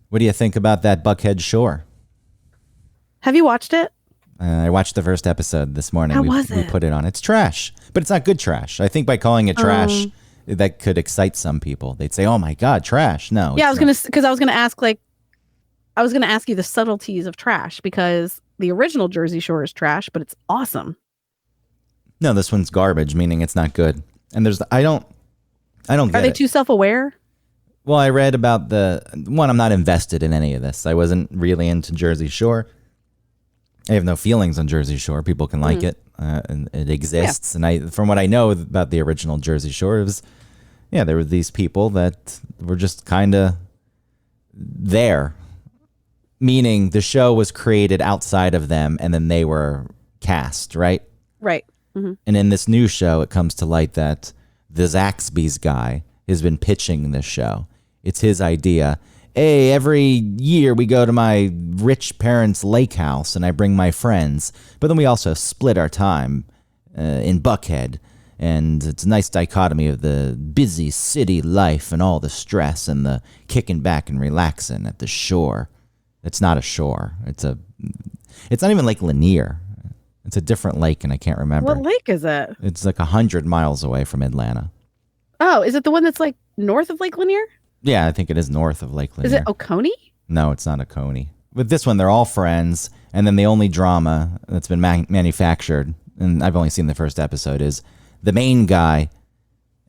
What do you think about that Buckhead Shore? Have you watched it? I watched the first episode this morning. How We was we it? put it on. It's trash, but it's not good trash. I think by calling it trash, Um, that could excite some people. They'd say, "Oh my god, trash!" No, yeah, it's not. I was gonna ask I was gonna ask you the subtleties of trash because the original Jersey Shore is trash, but it's awesome. No, this one's garbage, meaning it's not good. And I don't Are get they it. too self-aware? Well, I read about the one. I'm not invested in any of this. I wasn't really into Jersey Shore. I have no feelings on Jersey Shore. People can like it, and it Yeah. exists. And from what I know about the original Jersey Shore, it was, yeah, there were these people that were just kind of there, meaning the show was created outside of them, and then they were cast, right? Right. Hmm. And in this new show, it comes to light that the Zaxby's guy has been pitching this show. It's his idea. Hey, every year we go to my rich parents' lake house and I bring my friends. But then we also split our time in Buckhead. And it's a nice dichotomy of the busy city life and all the stress and the kicking back and relaxing at the shore. It's not a shore. It's not even Lake Lanier. It's a different lake, and I can't remember. What lake is it? It's like 100 miles away from Atlanta. Oh, is it the one that's like north of Lake Lanier? Yeah, I think it is north of Lake Lanier. Is it Oconee? No, it's not Oconee. With this one, they're all friends, and then the only drama that's been manufactured, and I've only seen the first episode, is the main guy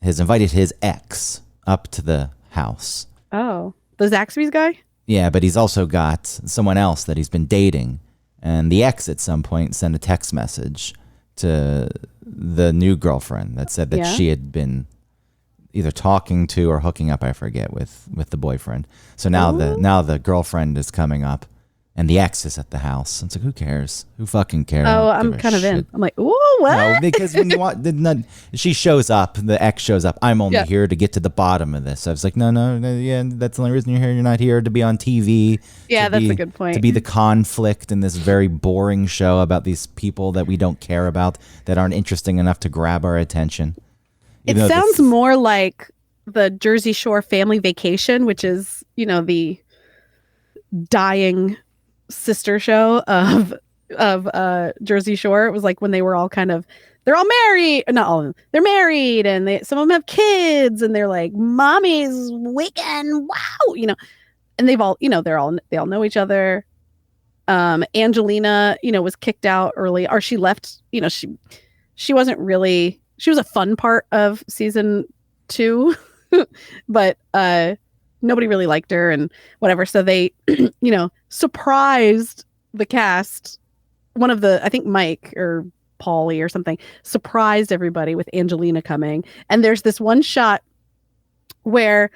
has invited his ex up to the house. Oh, the Zaxby's guy? Yeah, but he's also got someone else that he's been dating. And the ex at some point sent a text message to the new girlfriend that said that Yeah. she had been either talking to or hooking up, I forget, with the boyfriend. So now the girlfriend is coming up and the ex is at the house. It's like, who cares? Who fucking cares? I Oh, don't I'm give a kind of in. shit. I'm like, ooh, what? No, because when you want, she shows up, the ex shows up. I'm only Yeah. here to get to the bottom of this. I was like, no, yeah, that's the only reason you're here. You're not here to be on TV. Yeah, to that's be- a good point. To be the conflict in this very boring show about these people that we don't care about, that aren't interesting enough to grab our attention. It Even though sounds this- more like the Jersey Shore Family Vacation, which is, the dying sister show of Jersey Shore. It was like when they were all they're all married, not all of them. They're married, and some of them have kids, and they're like, "Mommy's weekend, wow," and they've all, they all know each other. Angelina, was kicked out early, or she left. She wasn't really. She was a fun part of season 2, but nobody really liked her and whatever. So they, surprised the cast. One of I think Mike or Paulie or something, surprised everybody with Angelina coming. And there's this one shot where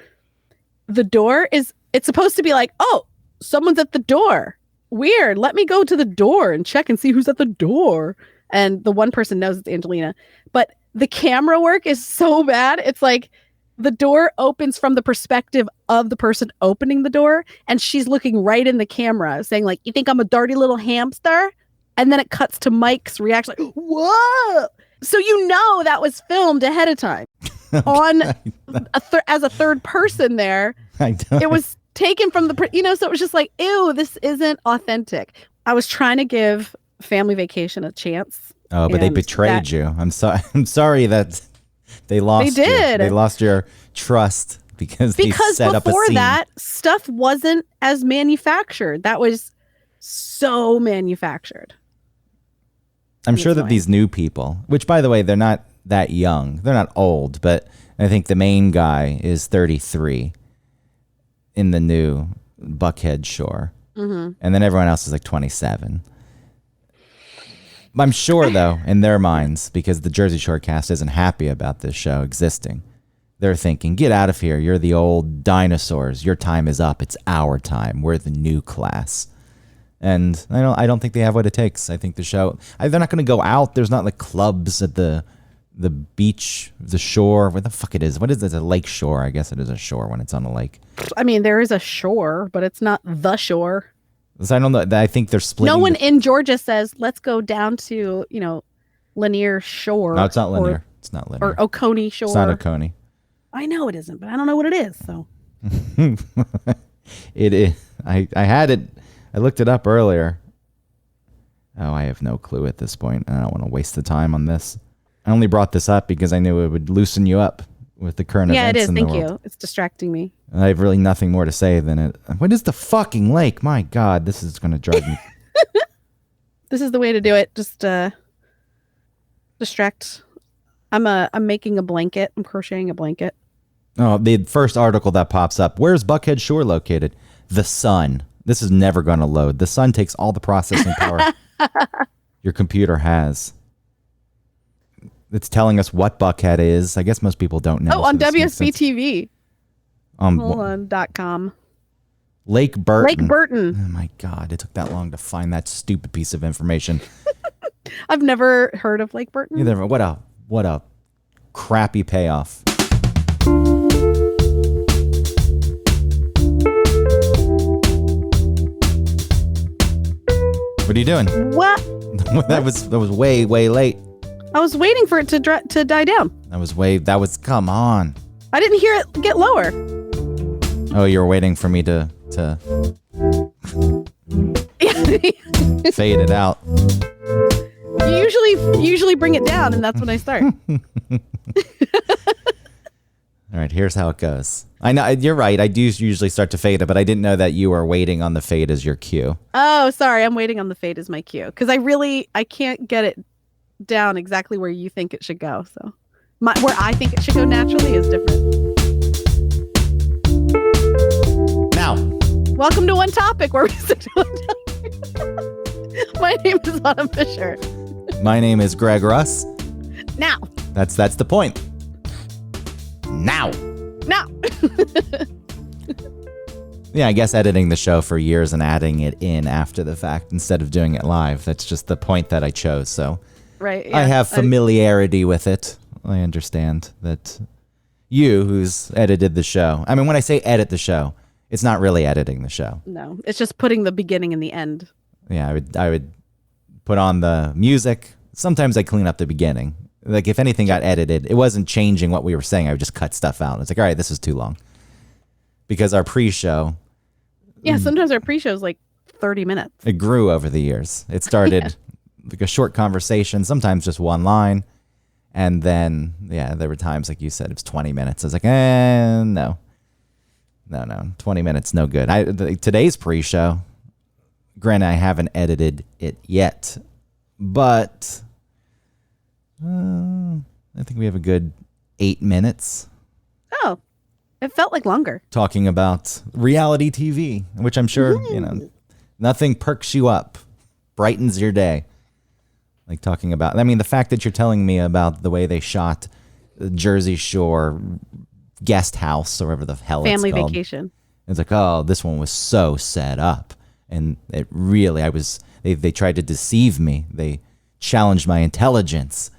the door it's supposed to be like, oh, someone's at the door. Weird. Let me go to the door and check and see who's at the door. And the one person knows it's Angelina. But the camera work is so bad. It's like the door opens from the perspective of the person opening the door, and she's looking right in the camera saying, like, "You think I'm a dirty little hamster?" And then it cuts to Mike's reaction, like, "Whoa!" So that was filmed ahead of time on as a third person there. I don't. It was taken from so it was just like, ew, this isn't authentic. I was trying to give Family Vacation a chance. Oh, but they and betrayed you. I'm sorry. I'm sorry that they lost. They did. They lost your trust because they set up a before scene. that, stuff wasn't as manufactured. That was so manufactured. I'm sure that annoying. these new people, which by the way, they're not that young. They're not old, but I think the main guy is 33 in the new Buckhead Shore. Mm-hmm. And then everyone else is like 27. I'm sure, though, in their minds, because the Jersey Shore cast isn't happy about this show existing, they're thinking, get out of here. You're the old dinosaurs. Your time is up. It's our time. We're the new class. And I don't think they have what it takes. I think the show, they're not going to go out. There's not like clubs at the beach, the shore, where the fuck it is. What is it? A lake shore. I guess it is a shore when it's on a lake. I mean, there is a shore, but it's not the shore. So I don't know. I think they're splitting. No one in Georgia says, let's go down to, Lanier Shore. No, it's not linear. It's not linear. Or Oconee Shore. It's not Oconee. I know it isn't, but I don't know what it is. So It is. I had it. I looked it up earlier. Oh, I have no clue at this point. I don't want to waste the time on this. I only brought this up because I knew it would loosen you up with the current Yeah, it events is. in the Thank world. you. It's distracting me. I have really nothing more to say than it. What is the fucking lake? My God, this is going to drive me. This is the way to do it. Just distract. I'm making a blanket. I'm crocheting a blanket. Oh, the first article that pops up. Where's Buckhead Shore located? The sun. This is never going to load. The sun takes all the processing power your computer has. It's telling us what Buckhead is. I guess most people don't know. Oh, on WSB TV. Hold on, .com. Lake Burton. Lake Burton. Oh my God, it took that long to find that stupid piece of information. I've never heard of Lake Burton. Either. What a crappy payoff. What are you doing? What? that was way late. I was waiting for it to die down. Come on. I didn't hear it get lower. Oh, you were waiting for me to fade it out. You usually bring it down, and that's when I start. All right, here's how it goes. I know you're right. I do usually start to fade it, but I didn't know that you were waiting on the fade as your cue. Oh, sorry. I'm waiting on the fade as my cue because I can't get it down exactly where you think it should go. So where I think it should go naturally is different. Now, welcome to One Topic, where we stick to one topic. My name is Autumn Fisher. My name is Greg Russ. Now. That's the point. Now. Yeah, I guess editing the show for years and adding it in after the fact instead of doing it live. That's just the point that I chose. So right, yeah. I have familiarity with it. I understand that you, who's edited the show. I mean, when I say edit the show, it's not really editing the show. No, it's just putting the beginning and the end. Yeah, I would put on the music. Sometimes I clean up the beginning. Like if anything got edited, it wasn't changing what we were saying. I would just cut stuff out. It's like, all right, this is too long. Because our pre-show. Yeah, sometimes our pre-show is like 30 minutes. It grew over the years. It started like a short conversation, sometimes just one line. And then, yeah, there were times, like you said, it was 20 minutes. I was like, no. 20 minutes, no good. Today's pre-show, granted, I haven't edited it yet, but I think we have a good 8 minutes. Oh, it felt like longer. Talking about reality TV, which I'm sure, nothing perks you up, brightens your day. Like talking about, I mean, the fact that you're telling me about the way they shot the Jersey Shore guest house or whatever the hell Family it's called. Vacation. It's like, oh, this one was so set up. And it really, they tried to deceive me. They challenged my intelligence.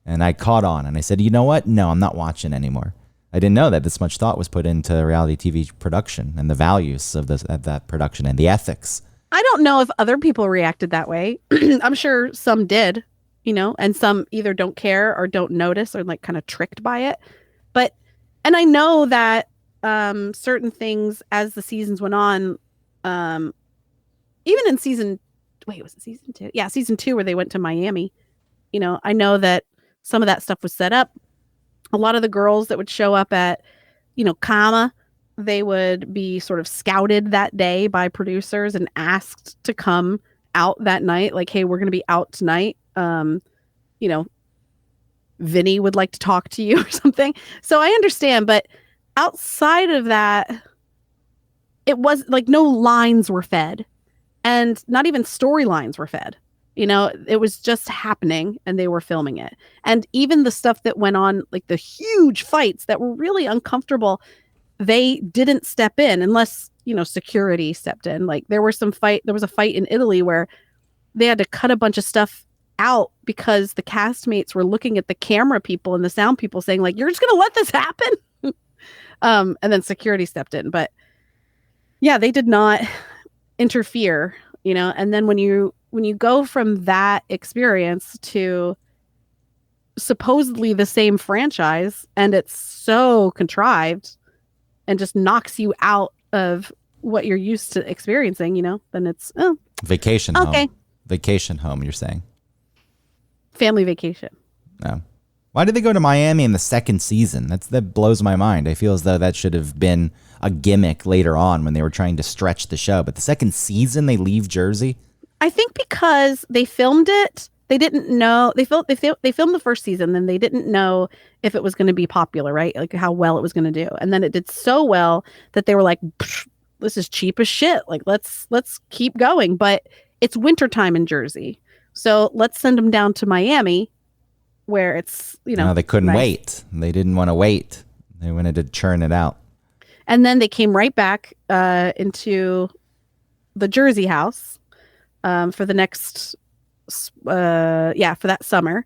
And I caught on and I said, you know what? No, I'm not watching anymore. I didn't know that this much thought was put into reality TV production and the values of that production and the ethics. I don't know if other people reacted that way. I'm sure some did, and some either don't care or don't notice or like kind of tricked by it. And I know that certain things as the seasons went on, even in was it season 2? Yeah, season 2 where they went to Miami. I know that some of that stuff was set up. A lot of the girls that would show up at, Kama, they would be sort of scouted that day by producers and asked to come out that night. Like, hey, we're going to be out tonight. Vinny would like to talk to you or something. So I understand. But outside of that, it was like no lines were fed and not even storylines were fed. It was just happening and they were filming it. And even the stuff that went on, like the huge fights that were really uncomfortable, they didn't step in unless, security stepped in. Like there was a fight in Italy where they had to cut a bunch of stuff out because the castmates were looking at the camera people and the sound people saying like, you're just going to let this happen. And then security stepped in. But yeah, they did not interfere, and then when you go from that experience to supposedly the same franchise and it's so contrived and just knocks you out of what you're used to experiencing, then it's Vacation okay. home. Vacation home, you're saying? Family vacation. No. Why did they go to Miami in the second season? That blows my mind. I feel as though that should have been a gimmick later on when they were trying to stretch the show. But the second season, they leave Jersey? I think because they filmed it, they didn't know. They filmed the first season, then they didn't know if it was going to be popular, right? Like how well it was going to do. And then it did so well that they were like, this is cheap as shit. Like let's keep going. But it's wintertime in Jersey. So let's send them down to Miami where it's, No, they couldn't nice. wait. They didn't want to wait. They wanted to churn it out. And then they came right back into the Jersey house for the next, for that summer.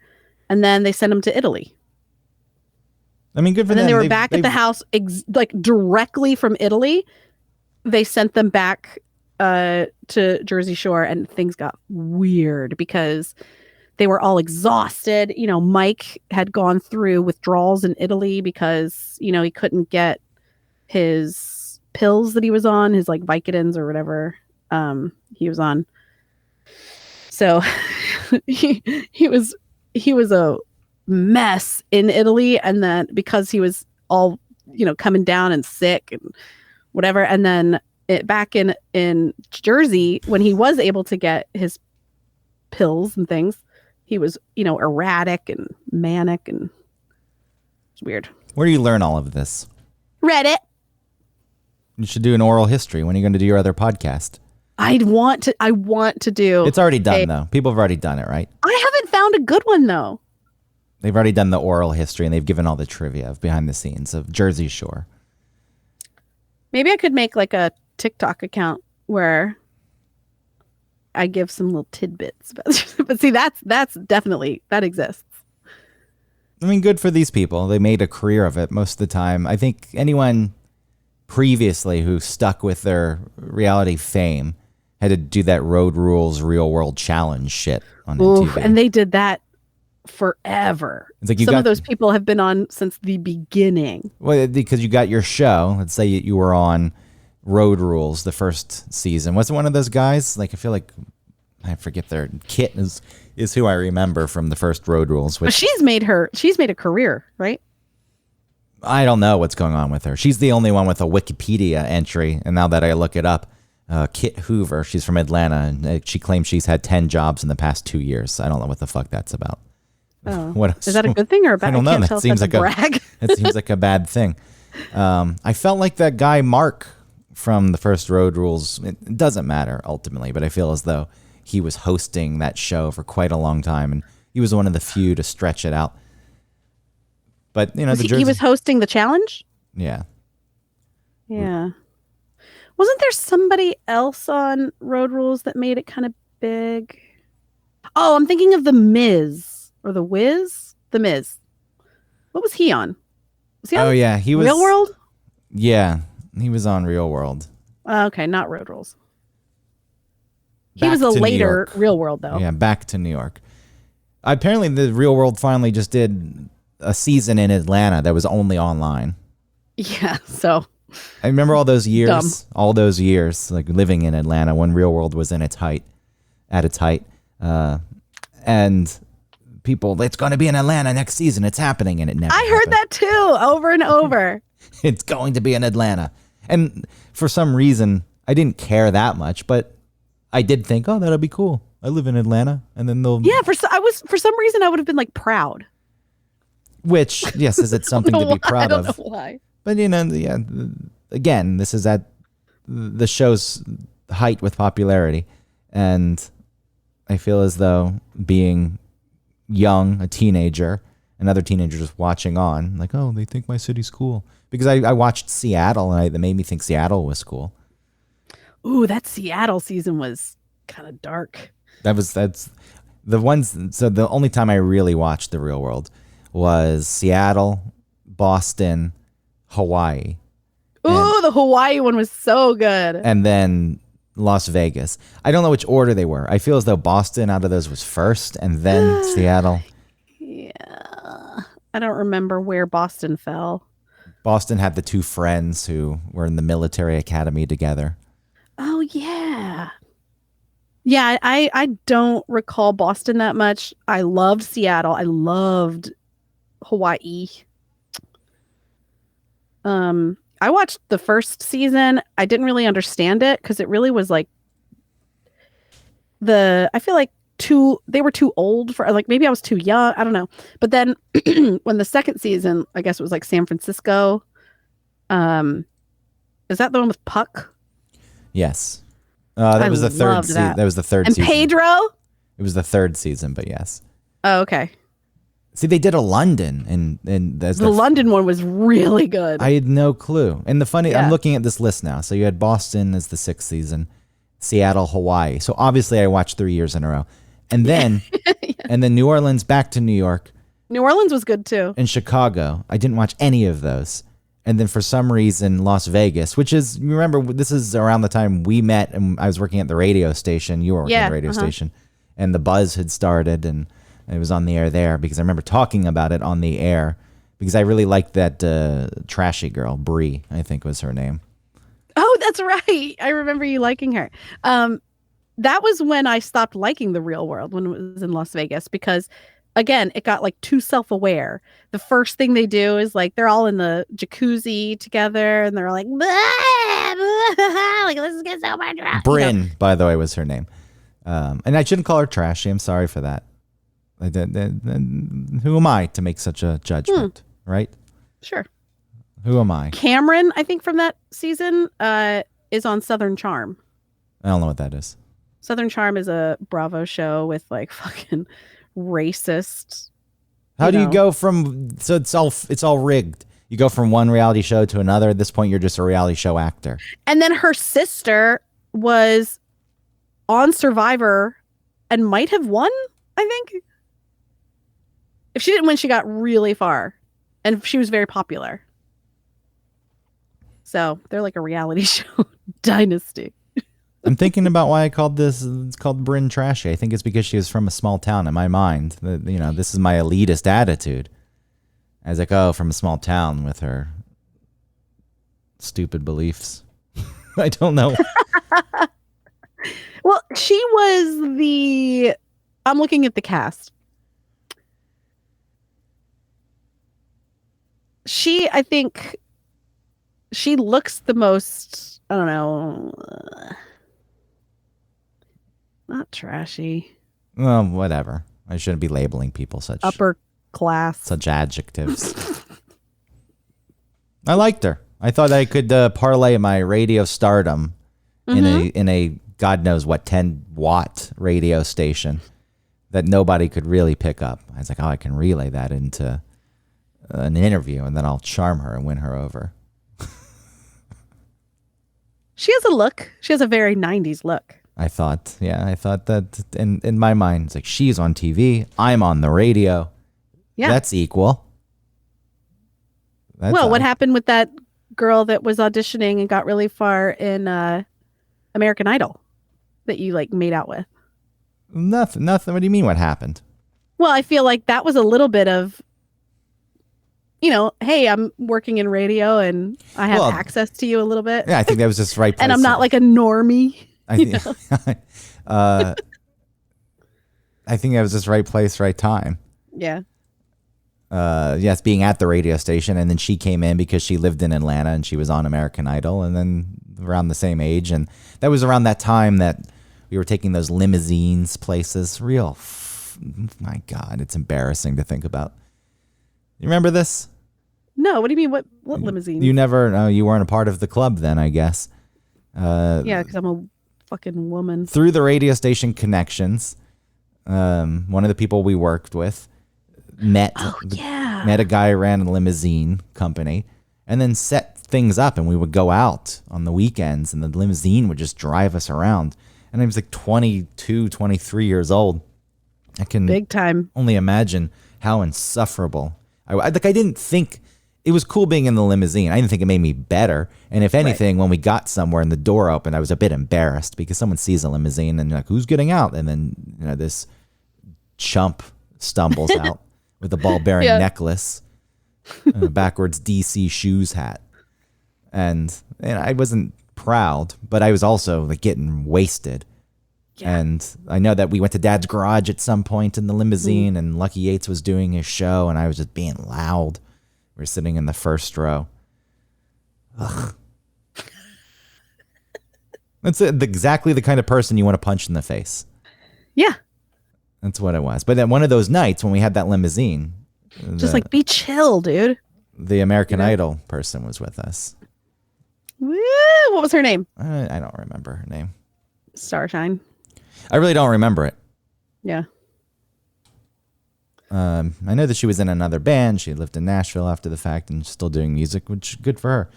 And then they sent them to Italy. I mean, good for them. And then they were back at the house, directly from Italy. They sent them back to Jersey Shore, and things got weird because they were all exhausted. Mike had gone through withdrawals in Italy because, he couldn't get his pills that he was on, his like Vicodins or whatever he was on. So he was a mess in Italy, and then because he was all coming down and sick and whatever, and then back in Jersey when he was able to get his pills and things, he was erratic and manic, and it's weird. Where do you learn all of this? Reddit. You should do an oral history. When are you going to do your other podcast? I want to do. It's already done though. People have already done it, right? I haven't found a good one though. They've already done the oral history, and they've given all the trivia of behind the scenes of Jersey Shore. Maybe I could make like a TikTok account where I give some little tidbits. But see, that's definitely, that exists. I mean, good for these people. They made a career of it most of the time. I think anyone previously who stuck with their reality fame had to do that Road Rules Real World Challenge shit on MTV. And they did that forever. It's like some of those people have been on since the beginning. Well, because you got your show. Let's say you were on Road Rules the first season. Was it one of those guys? Like, I feel like I forget their Kit is who I remember from the first Road Rules. Which she's made a career, right? I don't know what's going on with her. She's the only one with a Wikipedia entry, and now that I look it up, Kit Hoover, she's from Atlanta, and she claims she's had 10 jobs in the past 2 years. I don't know what the fuck that's about. Oh. What else? Is that a good thing or a bad? I don't know. That seems like a brag. It seems like a bad thing. I felt like that guy Mark from the first Road Rules. It doesn't matter ultimately, but I feel as though he was hosting that show for quite a long time, and he was one of the few to stretch it out. But he was hosting the challenge. Yeah. Yeah. Wasn't there somebody else on Road Rules that made it kind of big? Oh, I'm thinking of the Miz or the Wiz. The Miz. What was he on? Was he on? Oh yeah, he was Real World. Yeah, he was on Real World. Okay, not Road Rules. He Back was a to New later York. Real World though. Yeah, back to New York. Apparently, the Real World finally just did a season in Atlanta that was only online. Yeah, so I remember all those years, Dumb. like living in Atlanta when Real World was at its height, and people, it's going to be in Atlanta next season. It's happening, and it never. I heard that too, over and over. It's going to be in Atlanta, and for some reason, I didn't care that much, but I did think, oh, that'll be cool. I live in Atlanta, and then they'll. Yeah, for some reason I would have been like proud. Which, yes, is it something to be proud of? I don't know why. But yeah. Again, this is at the show's height with popularity, and I feel as though being young, a teenager, and other teenagers just watching on, like, oh, they think my city's cool. Because I watched Seattle, and that made me think Seattle was cool. Ooh, that Seattle season was kind of dark. That's the ones. So the only time I really watched The Real World was Seattle, Boston, Hawaii. Ooh, the Hawaii one was so good. And then Las Vegas. I don't know which order they were. I feel as though Boston out of those was first, and then Seattle. Yeah. I don't remember where Boston fell. Boston had the two friends who were in the military academy together. Oh yeah. Yeah, I don't recall Boston that much. I loved Seattle. I loved Hawaii. I watched the first season. I didn't really understand it because it really was like I feel like they were too old for, like, maybe I was too young. I don't know. But then when the second season, I guess it was like San Francisco. Um, is that the one with Puck? Yes. That I was the third loved season. that. That was the third And season. Pedro? It was the third season, but yes. Oh, okay. See, they did a London, and The London one was really good. I had no clue. And I'm Yeah. looking at this list now. So you had Boston as the 6th season, Seattle, Hawaii. So obviously I watched 3 years in a row. And then and then New Orleans back to New York New Orleans was good too. and Chicago. I didn't watch any of those. And then for some reason Las Vegas, which is, remember, this is around the time we met and I was working at the radio station. You were working at the radio station. And the Buzz had started and it was on the air there because I remember talking about it on the air because I really liked that trashy girl, Bree, I think was her name. Oh, that's right. I remember you liking her. That was when I stopped liking The Real World, when it was in Las Vegas, because again, it got like too self-aware. The first thing they do is like they're all in the jacuzzi together and they're like, blah, blah, like, let's get so much drunk. Bryn, by the way, was her name. And I shouldn't call her trashy. I'm sorry for that. Who am I to make such a judgment, right? Sure. Who am I? Cameron, I think from that season, is on Southern Charm. I don't know what that is. Southern Charm is a Bravo show with like fucking racist. How do you go from, so it's all rigged. You go from one reality show to another. At this point, you're just a reality show actor. And then her sister was on Survivor and might have won, I think. If she didn't win, she got really far. And she was very popular. So they're like a reality show dynasty. I'm thinking about why I called this, it's called Bryn Trashy. I think it's because she was from a small town in my mind. You know, this is my elitist attitude. I was like, oh, from a small town with her stupid beliefs. I don't know. Well, she was I'm looking at the cast. I think she looks the most, I don't know, not trashy. Well, whatever. I shouldn't be labeling people Upper class. such adjectives. I liked her. I thought I could parlay my radio stardom in a God knows what 10-watt radio station that nobody could really pick up. I was like, oh, I can relay that into an interview, and then I'll charm her and win her over. She has a look. She has a very 90s look. I thought that in my mind, it's like, she's on TV, I'm on the radio. Yeah. That's equal. What happened with that girl that was auditioning and got really far in American Idol that you like made out with? Nothing. What do you mean what happened? Well, I feel like that was a little bit of, hey, I'm working in radio and I have access to you a little bit. Yeah, I think that was just right place. And I'm not like a normie. I think that was just right place, right time. Yeah. Yes, being at the radio station, and then she came in because she lived in Atlanta and she was on American Idol, and then around the same age, and that was around that time that we were taking those limousines places. My God, it's embarrassing to think about. You remember this? No, what do you mean? What limousine? You never? No, you weren't a part of the club then, I guess. Yeah, because I'm a fucking woman. Through the radio station connections, one of the people we worked with met a guy who ran a limousine company, and then set things up, and we would go out on the weekends, and the limousine would just drive us around. And I was like 22, 23 years old. I can big time only imagine how insufferable. I didn't think it was cool being in the limousine. I didn't think it made me better. And if anything, when we got somewhere and the door opened, I was a bit embarrassed because someone sees a limousine and you're like, who's getting out? And then, this chump stumbles out with a ball-bearing necklace and a backwards DC shoes hat. And I wasn't proud, but I was also like getting wasted. Yeah. And I know that we went to Dad's garage at some point in the limousine, and Lucky Yates was doing his show, and I was just being loud. We were sitting in the first row. Ugh. That's exactly the kind of person you want to punch in the face. Yeah. That's what it was. But then one of those nights when we had that limousine. Just like, be chill, dude. The American Idol person was with us. Woo! What was her name? I don't remember her name. Starshine. I really don't remember it. Yeah. I know that she was in another band. She lived in Nashville after the fact and still doing music, which good for her.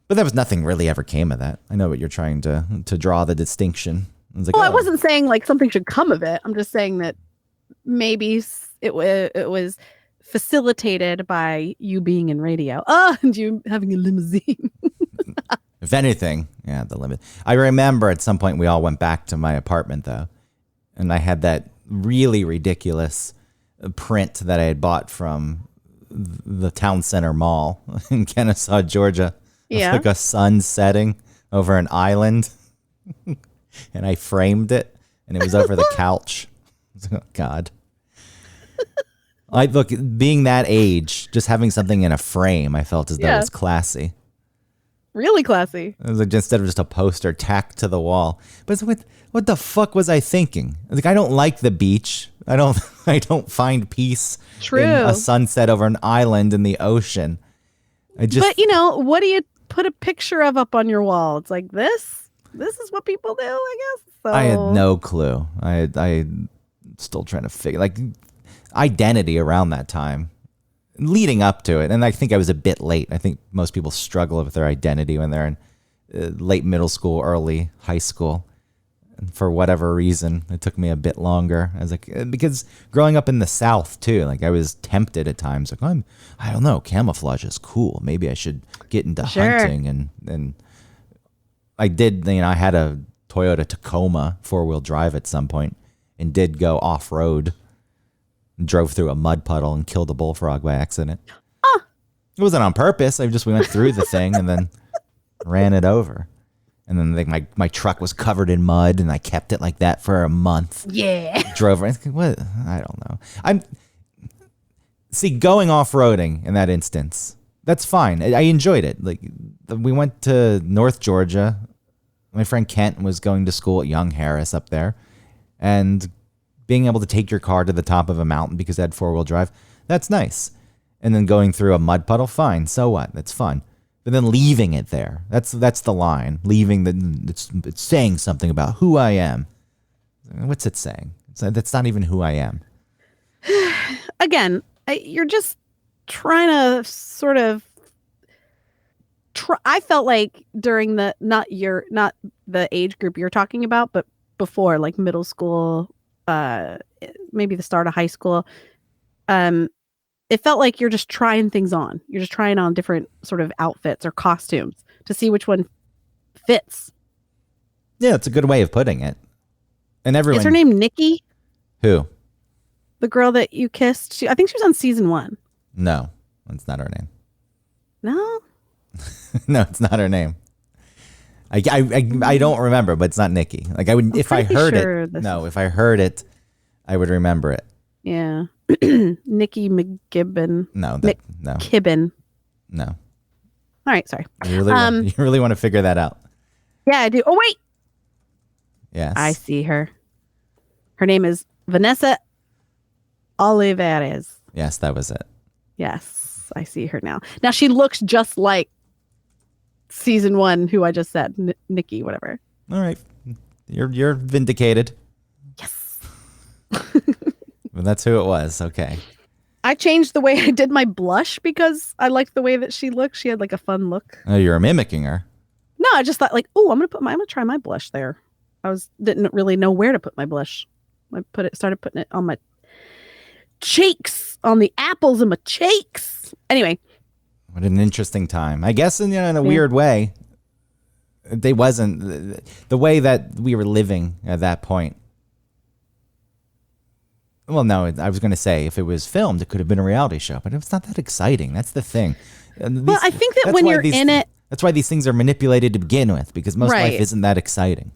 But there was nothing really ever came of that. I know what you're trying to draw the distinction. I wasn't saying like something should come of it. I'm just saying that maybe it was facilitated by you being in radio. And you having a limousine. If anything, yeah, the limit. I remember at some point we all went back to my apartment though, and I had that really ridiculous print that I had bought from the town center mall in Kennesaw, Georgia. Yeah. Like a sun setting over an island. And I framed it, and it was over the couch. Oh, God. Look, being that age, just having something in a frame, I felt as though it was classy. Really classy. It was like instead of just a poster tacked to the wall. But what the fuck was I thinking? Like, I don't like the beach. I don't find peace in a sunset over an island in the ocean. But what do you put a picture of up on your wall? It's like this is what people do, I guess. So. I had no clue. I still trying to figure like identity around that time, leading up to it. And I think I was a bit late. I think most people struggle with their identity when they're in late middle school, early high school. And for whatever reason, it took me a bit longer. I was like, because growing up in the South too, like I was tempted at times. Like I don't know, camouflage is cool. Maybe I should get into hunting and. I did, I had a Toyota Tacoma 4-wheel drive at some point and did go off-road. Drove through a mud puddle and killed a bullfrog by accident. It wasn't on purpose. We went through the thing and then ran it over. And then my truck was covered in mud and I kept it like that for a month. Yeah. Drove around. What? I don't know. Going off-roading in that instance. That's fine. I enjoyed it. Like we went to North Georgia. My friend Kent was going to school at Young Harris up there, and being able to take your car to the top of a mountain because it had 4-wheel drive, that's nice. And then going through a mud puddle, fine. So what? That's fun. But then leaving it there, that's the line. Leaving it's saying something about who I am. What's it saying? That's not even who I am. Again, you're just trying to sort of I felt like during the not the age group you're talking about, but before, like middle school, maybe the start of high school, it felt like you're just trying things on. You're just trying on different sort of outfits or costumes to see which one fits. Yeah, it's a good way of putting it. And everyone. Is her name Nikki? Who? The girl that you kissed. I think she was on season 1. No, that's not her name. No? No, it's not her name. I don't remember, but it's not Nikki. Like I would, if I heard it. No, if I heard it, I would remember it. Yeah. Nikki McGibbon. No, no. Kibbin. No. All right, sorry. You really want to figure that out? Yeah, I do. Oh, wait. Yes. I see her. Her name is Vanessa Olivares. Yes, that was it. Yes, I see her now. Now she looks just like season 1, who I just said, Nikki, whatever. All right. You're vindicated. Yes. Well, that's who it was. Okay. I changed the way I did my blush because I liked the way that she looked. She had like a fun look. Oh, you're mimicking her. No, I just thought like, oh, I'm gonna try my blush there. Didn't really know where to put my blush. Started putting it on my cheeks, on the apples of my cheeks. Anyway. What an interesting time. I guess in a weird way, they wasn't the way that we were living at that point. Well, no, I was going to say if it was filmed, it could have been a reality show, but it's not that exciting. That's the thing. Well, I think that when you're in it, That's why these things are manipulated to begin with, because most life Right. isn't that exciting.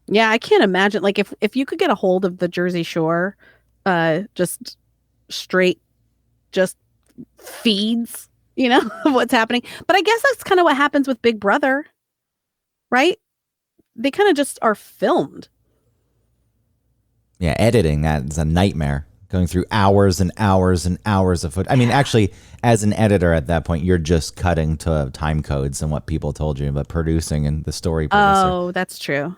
Yeah, I can't imagine. Like if you could get a hold of the Jersey Shore, just straight, just feeds, of what's happening. But I guess that's kind of what happens with Big Brother, right? They kind of just are filmed. Yeah, editing, that is a nightmare. Going through hours and hours and hours of footage. I mean, actually, as an editor at that point, you're just cutting to time codes and what people told you, but producing and the story producer. Oh, that's true.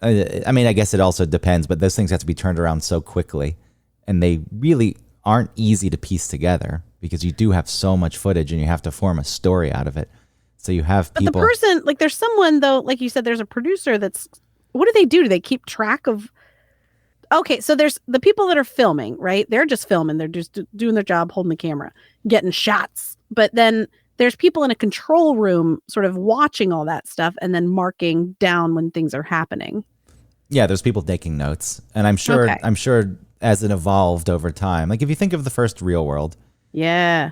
I mean, I guess it also depends, but those things have to be turned around so quickly, and they really aren't easy to piece together because you do have so much footage and you have to form a story out of it. So you have But people. the person, like, there's someone though, like you said, there's a producer that's. What do they do? Do they keep track of? Okay, so there's the people that are filming, right? They're just filming. They're just doing their job, holding the camera, getting shots. But then there's people in a control room sort of watching all that stuff and then marking down when things are happening. Yeah, there's people taking notes, and I'm sure. Okay. I'm sure as it evolved over time. Like if you think of the first Real World, Yeah.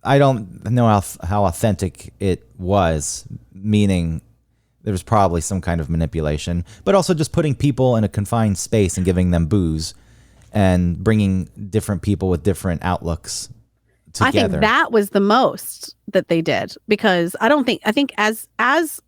I don't know how authentic it was. Meaning, there was probably some kind of manipulation, but also just putting people in a confined space and giving them booze, and bringing different people with different outlooks together. I think that was the most that they did because I think as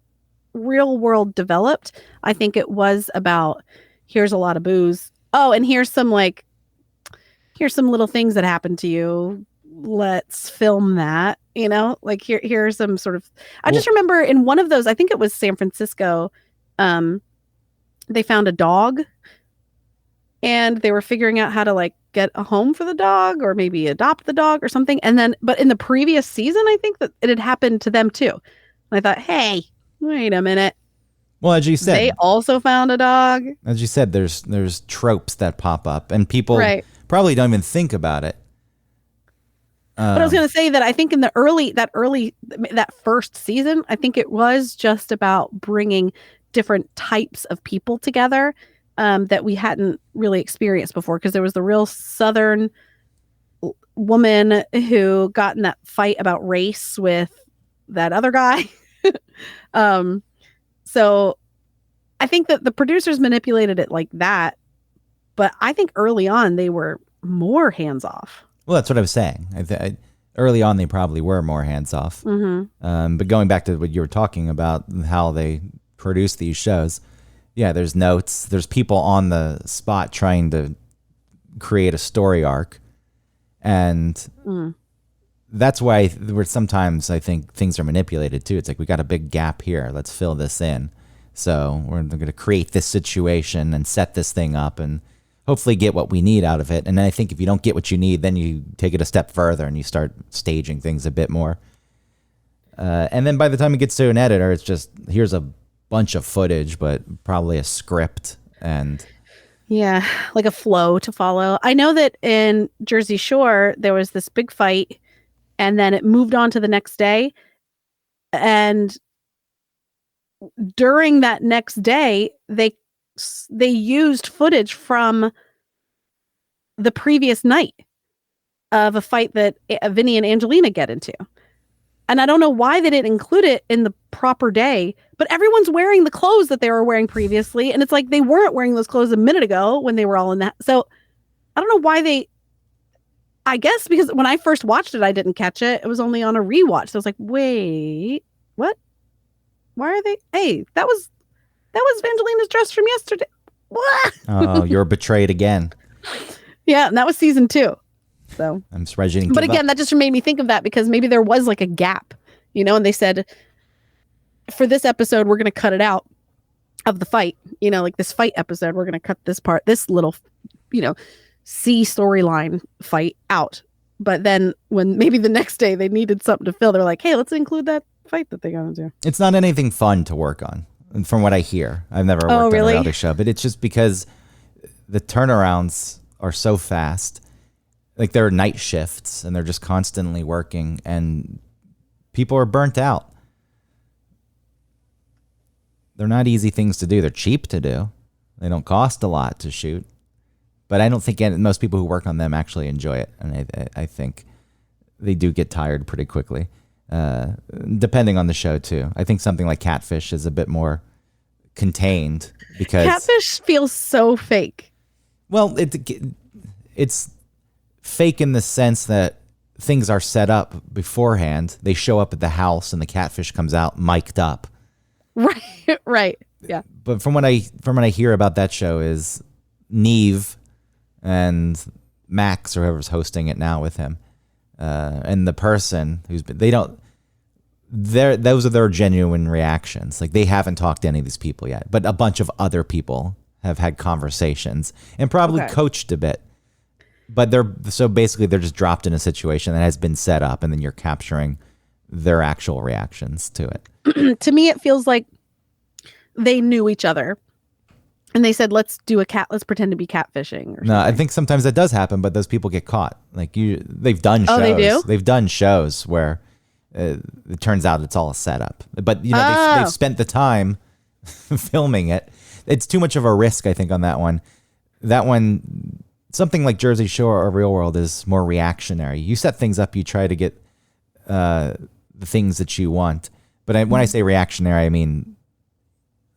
Real World developed, I think it was about here's a lot of booze. Oh, and here's some little things that happened to you. Let's film that, like here's some sort of, I just remember in one of those, I think it was San Francisco, they found a dog and they were figuring out how to like get a home for the dog or maybe adopt the dog or something. And then, but in the previous season, I think that it had happened to them too. And I thought, hey, wait a minute. Well, as you said, They also found a dog. as you said, there's tropes that pop up, and people Right. probably don't even think about it. But I was going to say that I think in that first season, I think it was just about bringing different types of people together that we hadn't really experienced before. Because there was the real Southern woman who got in that fight about race with that other guy. So I think that the producers manipulated it like that. But I think early on they were more hands off. Well, that's what I was saying. Early on, they probably were more hands off. Mm-hmm. But going back to what you were talking about, how they produce these shows, yeah, there's notes. There's people on the spot trying to create a story arc. And that's why where sometimes I think things are manipulated too. It's like, we got a big gap here. Let's fill this in. So we're going to create this situation and set this thing up and hopefully get what we need out of it. And then I think if you don't get what you need, then you take it a step further and you start staging things a bit more. And then by the time it gets to an editor, it's just, here's a bunch of footage, but probably a script. And Yeah, like a flow to follow. I know that in Jersey Shore, there was this big fight and then it moved on to the next day. And during that next day, they used footage from the previous night of a fight that Vinny and Angelina get into. And I don't know why they didn't include it in the proper day, but everyone's wearing the clothes that they were wearing previously. And it's like they weren't wearing those clothes a minute ago when they were all in that. So I don't know why I guess because when I first watched it, I didn't catch it. It was only on a rewatch. So I was like, wait, what? Why are they? Hey, that was Angelina's dress from yesterday. What? oh, you're betrayed again. Yeah, and that was season 2. So I'm surprised you didn't but give again, up. that just made me think of that because maybe there was like a gap, and they said, for this episode, we're going to cut it out of the fight, like this fight episode, we're going to cut this part, this little, C storyline fight out. But then when maybe the next day they needed something to fill, they're like, hey, let's include that fight that they got into. It's not anything fun to work on. And from what I hear, I've never worked on a reality show, but it's just because the turnarounds are so fast. Like there are night shifts and they're just constantly working and people are burnt out. They're not easy things to do. They're cheap to do. They don't cost a lot to shoot. But I don't think most people who work on them actually enjoy it. And I think they do get tired pretty quickly. depending on the show too. I think something like Catfish is a bit more contained because Catfish feels so fake. well, it's fake in the sense that things are set up beforehand. They show up at the house and the catfish comes out mic'd up. Right, right. Yeah. But from what I hear about that show is Neve and Max or whoever's hosting it now with him, and the person who's been, those are their genuine reactions. Like they haven't talked to any of these people yet, but a bunch of other people have had conversations and probably coached a bit. But they're just dropped in a situation that has been set up, and then you're capturing their actual reactions to it. To me, it feels like they knew each other, and they said, "Let's pretend to be catfishing." Or no, I think sometimes that does happen, but those people get caught. Like they've done shows. Oh, they do? They've done shows where it turns out it's all a setup. But they've spent the time filming it. It's too much of a risk, I think, on that one. That one. Something like Jersey Shore or Real World is more reactionary. You set things up, you try to get the things that you want. But when I say reactionary, I mean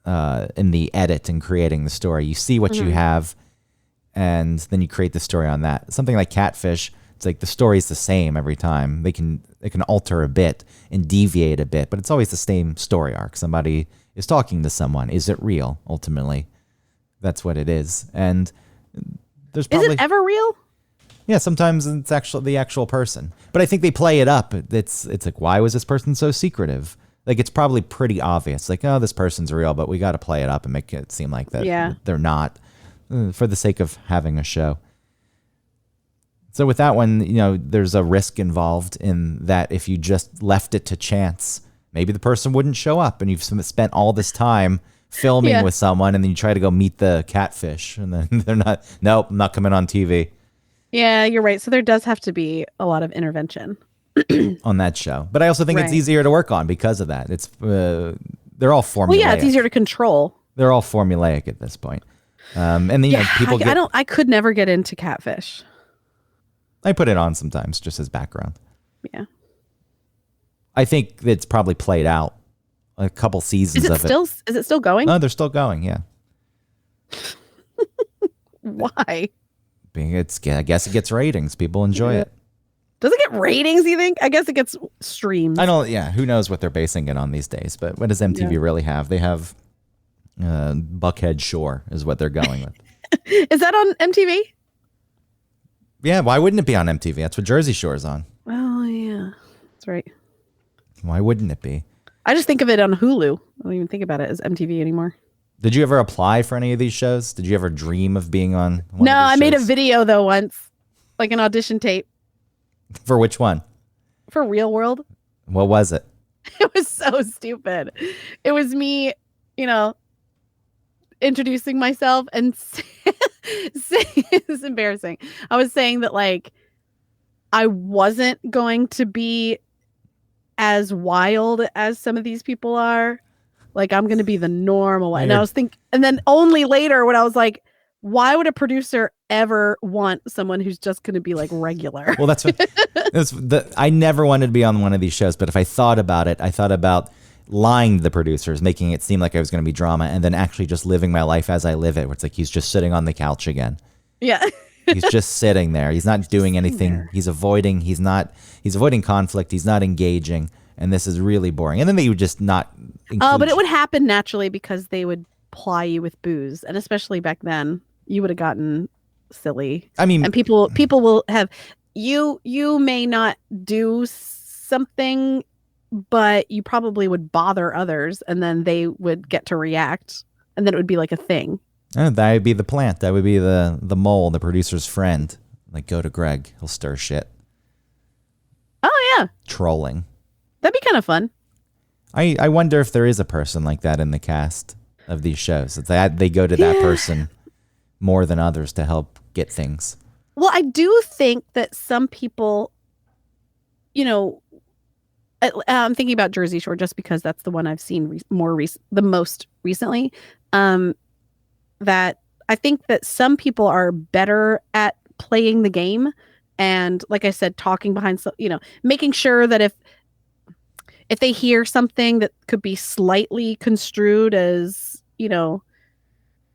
in the edit and creating the story. You see what you have, and then you create the story on that. Something like Catfish, it's like the story's the same every time. They can alter a bit and deviate a bit, but it's always the same story arc. Somebody is talking to someone. Is it real? Ultimately, that's what it is. And is it ever real? Yeah, sometimes it's actually the actual person. But I think they play it up. It's like, why was this person so secretive? Like, it's probably pretty obvious. Like, oh, this person's real, but we got to play it up and make it seem like that they're not for the sake of having a show. So with that one, there's a risk involved in that if you just left it to chance, maybe the person wouldn't show up, and you've spent all this time filming with someone, and then you try to go meet the catfish, and then they're not. Nope, I'm not coming on TV. Yeah, you're right. So there does have to be a lot of intervention on that show. But I also think it's easier to work on because of that. It's they're all formulaic. Well, yeah, it's easier to control. They're all formulaic at this point. And then people. I could never get into Catfish. I put it on sometimes just as background. Yeah. I think it's probably played out. A couple seasons of it. Is it still going? No, they're still going. Yeah. Why? I guess it gets ratings. People enjoy it. Does it get ratings? You think? I guess it gets streams. I don't. Yeah. Who knows what they're basing it on these days? But what does MTV really have? They have Buckhead Shore is what they're going with. Is that on MTV? Yeah. Why wouldn't it be on MTV? That's what Jersey Shore is on. Oh yeah, that's right. Why wouldn't it be? I just think of it on Hulu. I don't even think about it as MTV anymore. Did you ever apply for any of these shows? Did you ever dream of being on one of these shows? I made a video though once, like an audition tape. For which one? For Real World. What was it? It was so stupid. It was me, introducing myself and saying, it's embarrassing. I was saying that like I wasn't going to be as wild as some of these people are. Like I'm going to be the normal one. And I was thinking, and then only later when I was like, why would a producer ever want someone who's just going to be like regular? Well, I never wanted to be on one of these shows, but if I thought about it, I thought about lying to the producers, making it seem like I was going to be drama, and then actually just living my life as I live it, where it's like he's just sitting on the couch again. Yeah. He's just sitting there. He's not doing anything. He's avoiding conflict. He's not engaging. And this is really boring. And then they would just not include. But it would happen naturally because they would ply you with booze. And especially back then, you would have gotten silly. I mean, and people will have you may not do something, but you probably would bother others, and then they would get to react, and then it would be like a thing. That would be the plant. That would be the mole, the producer's friend. Like, go to Greg. He'll stir shit. Oh, yeah. Trolling. That'd be kind of fun. I wonder if there is a person like that in the cast of these shows. That they go to that person more than others to help get things. Well, I do think that some people, I'm thinking about Jersey Shore just because that's the one I've seen the most recently. That I think that some people are better at playing the game and, like I said, talking behind, making sure that if if they hear something that could be slightly construed as,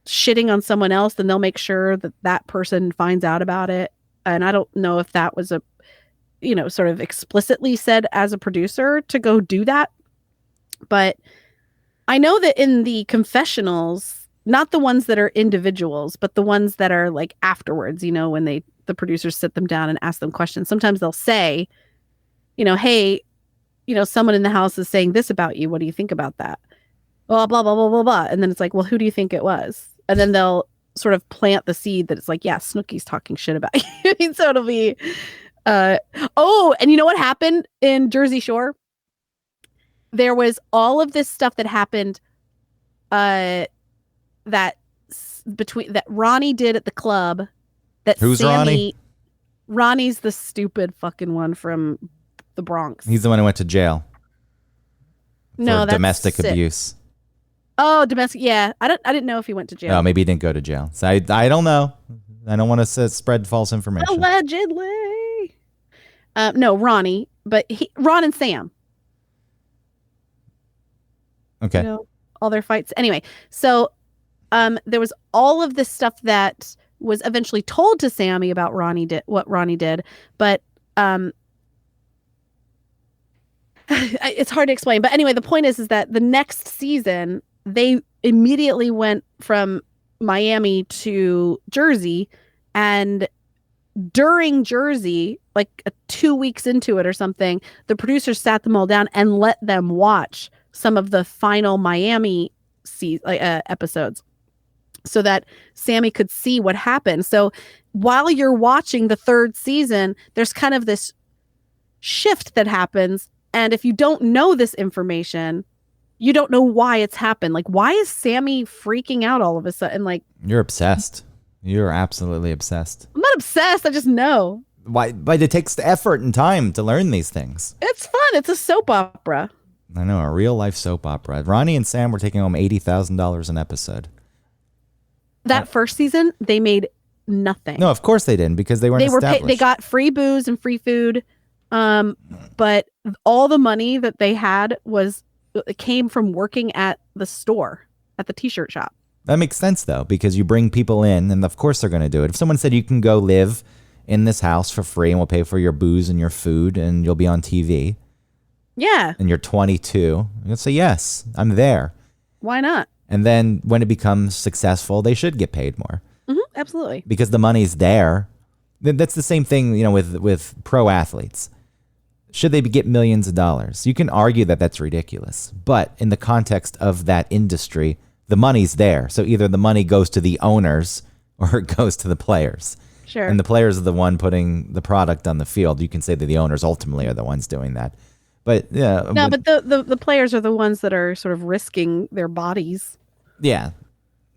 shitting on someone else, then they'll make sure that that person finds out about it. And I don't know if that was sort of explicitly said as a producer to go do that. But I know that in the confessionals, not the ones that are individuals, but the ones that are like afterwards, when the producers sit them down and ask them questions, sometimes they'll say, hey, someone in the house is saying this about you. What do you think about that? Blah, blah, blah, blah, blah, blah. And then it's like, well, who do you think it was? And then they'll sort of plant the seed that it's like, yeah, Snooki's talking shit about you. So it'll be, and you know what happened in Jersey Shore? There was all of this stuff that happened, that Ronnie did at the club. Who's Ronnie? Ronnie's the stupid fucking one from the Bronx. He's the one who went to jail. No, that's domestic abuse. Oh, domestic. Yeah, I didn't know if he went to jail. No, maybe he didn't go to jail. So I don't know. I don't want to spread false information. Allegedly. No, Ronnie, but Ron and Sam. Okay. All their fights. Anyway, so there was all of this stuff that was eventually told to Sammy about what Ronnie did, but it's hard to explain. But anyway, the point is that the next season they immediately went from Miami to Jersey, and during Jersey, like 2 weeks into it or something, the producers sat them all down and let them watch some of the final Miami episodes so that Sammy could see what happened. So while you're watching the third season, there's kind of this shift that happens. And if you don't know this information, you don't know why it's happened. Like, why is Sammy freaking out all of a sudden? Like, you're obsessed. You're absolutely obsessed. I'm not obsessed. I just know. Why? But it takes effort and time to learn these things. It's fun. It's a soap opera. I know, a real life soap opera. Ronnie and Sam were taking home $80,000 an episode. That first season, they made nothing. No, of course they didn't, because they weren't established. They got free booze and free food, but all the money that they had came from working at the store, at the t-shirt shop. That makes sense, though, because you bring people in, and of course they're going to do it. If someone said you can go live in this house for free and we'll pay for your booze and your food and you'll be on TV. Yeah. And you're 22, you'll say, yes, I'm there. Why not? And then when it becomes successful, they should get paid more. Mm-hmm, absolutely. Because the money's there. That's the same thing, with pro athletes. Should they get millions of dollars? You can argue that that's ridiculous. But in the context of that industry, the money's there. So either the money goes to the owners or it goes to the players. Sure. And the players are the one putting the product on the field. You can say that the owners ultimately are the ones doing that. But yeah. No, but the players are the ones that are sort of risking their bodies. Yeah.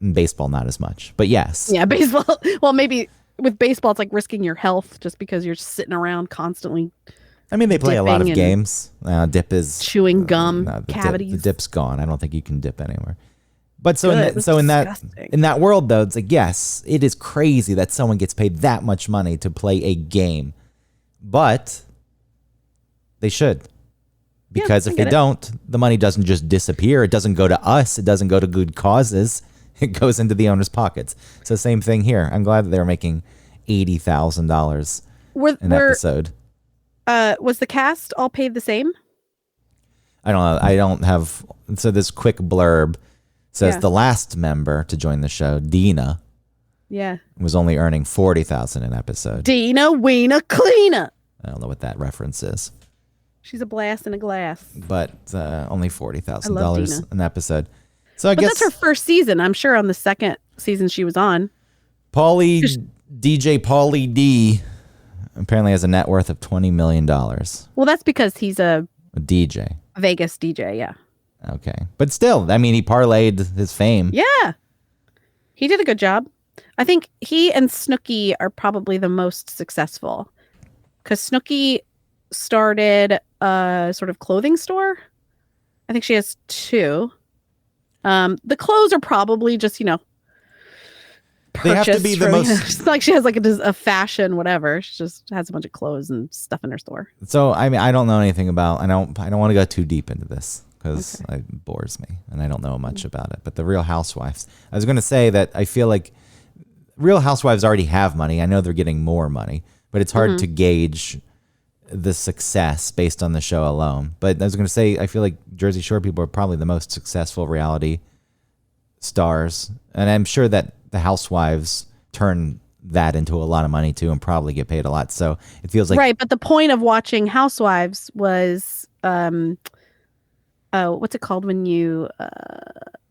In baseball, not as much. But yes. Yeah, baseball. Well, maybe with baseball, it's like risking your health just because you're sitting around constantly. I mean, they play a lot of games. Dip is chewing gum, cavities. The dip's gone. I don't think you can dip anymore. But in that world, though, it's like, yes, it is crazy that someone gets paid that much money to play a game. But they should. Because if they don't, the money doesn't just disappear. It doesn't go to us. It doesn't go to good causes. It goes into the owner's pockets. So same thing here. I'm glad that they're making $80,000 an episode. Was the cast all paid the same? I don't know. I don't have. So this quick blurb says the last member to join the show, Dina, was only earning $40,000 an episode. Dina Weena Cleaner. I don't know what that reference is. She's a blast in a glass. But only $40,000 an episode. So I guess that's her first season. I'm sure on the second season she was on. DJ Pauly D apparently has a net worth of $20 million. Well, that's because he's a DJ. Vegas DJ, yeah. Okay. But still, I mean, he parlayed his fame. Yeah. He did a good job. I think he and Snooki are probably the most successful. Because Snooki started a sort of clothing store. I think she has 2. The clothes are probably just, They have to purchased be the from- most. It's not like she has like a fashion whatever. She just has a bunch of clothes and stuff in her store. So I mean, I don't know anything about. I don't want to go too deep into this because it bores me, and I don't know much about it. But the Real Housewives. I was going to say that I feel like Real Housewives already have money. I know they're getting more money, but it's hard to gauge the success based on the show alone. But I was going to say, I feel like Jersey Shore people are probably the most successful reality stars. And I'm sure that the Housewives turn that into a lot of money too and probably get paid a lot. So it feels like... Right. But the point of watching Housewives was, what's it called when you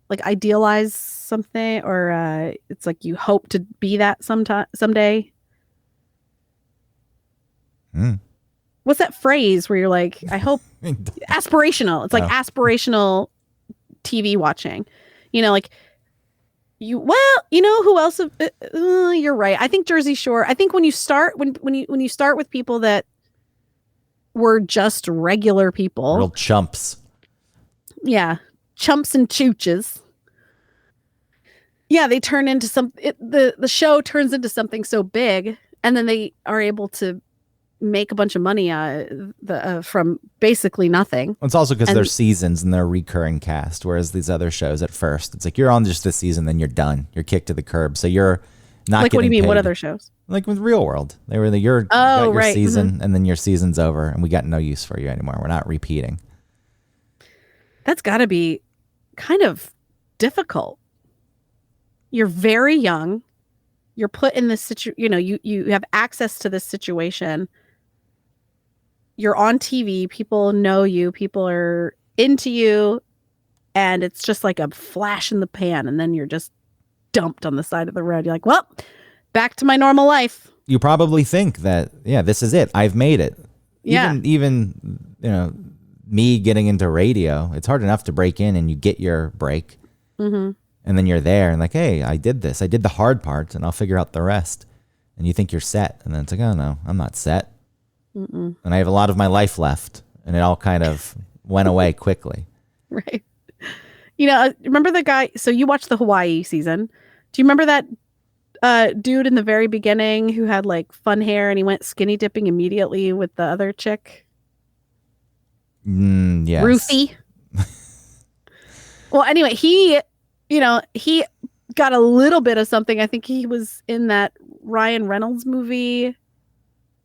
like idealize something, or it's like you hope to be that someday. What's that phrase where you're like, I hope aspirational. It's like aspirational TV watching, like you know who else you're right. I think Jersey Shore, I think when you start with people that were just regular people, real chumps. Yeah. Chumps and chooches. Yeah, they turn into the show turns into something so big, and then they are able to make a bunch of money from basically nothing. It's also because they're seasons and they're recurring cast, whereas these other shows at first, it's like you're on just this season, then you're done. You're kicked to the curb. So you're not like, what do you mean? paid. What other shows? Like with Real World. They were your season, and then your season's over, and we got no use for you anymore. We're not repeating. That's got to be kind of difficult. You're very young. You're put in this situation, you have access to this situation. You're on TV. People know you. People are into you. And it's just like a flash in the pan. And then you're just dumped on the side of the road. You're like, well, back to my normal life. You probably think that, this is it. I've made it. Yeah. Even me getting into radio, it's hard enough to break in and you get your break. Mm-hmm. And then you're there and like, hey, I did this. I did the hard part and I'll figure out the rest. And you think you're set. And then it's like, oh, no, I'm not set. Mm-mm. And I have a lot of my life left. And it all kind of went away quickly. Right. Remember the guy? So you watched the Hawaii season. Do you remember that dude in the very beginning who had like fun hair and he went skinny dipping immediately with the other chick? Yes. Ruthie. Well, anyway, he got a little bit of something. I think he was in that Ryan Reynolds movie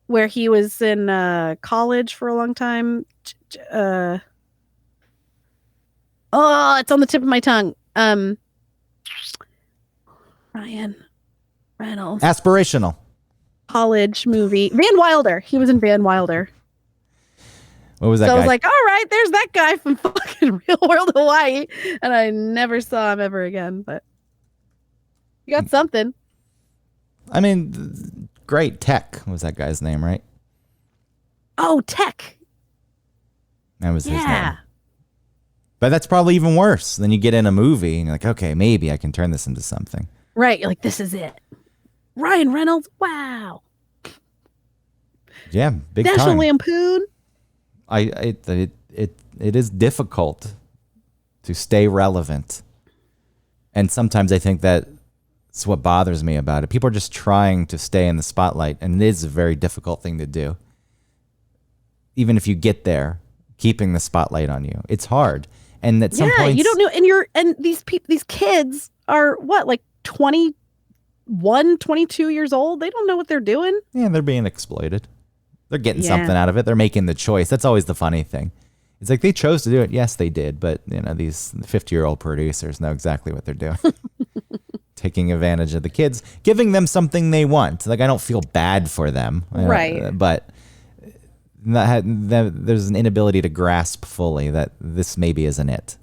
where he was in college for a long time. It's on the tip of my tongue. Ryan Reynolds. Aspirational. College movie. Van Wilder. He was in Van Wilder. What was that guy? So I was like, all right, there's that guy from fucking Real World Hawaii. And I never saw him ever again, but you got something. I mean, great. Tech was that guy's name, right? Oh, Tech. That was his name. But that's probably even worse. Then you get in a movie and you're like, okay, maybe I can turn this into something. Right. You're like, this is it. Ryan Reynolds. Wow. Yeah. Big National time. Lampoon. It is difficult to stay relevant. And sometimes I think that's what bothers me about it. People are just trying to stay in the spotlight, and it is a very difficult thing to do. Even if you get there, keeping the spotlight on you, it's hard. And at some point, you don't know. And these kids are what, like 21, 22 years old? They don't know what they're doing. Yeah, they're being exploited. They're getting something out of it. They're making the choice. That's always the funny thing. It's like they chose to do it. Yes, they did. But, these 50-year-old producers know exactly what they're doing. Taking advantage of the kids, giving them something they want. Like, I don't feel bad for them. Right. But there's an inability to grasp fully that this maybe isn't it.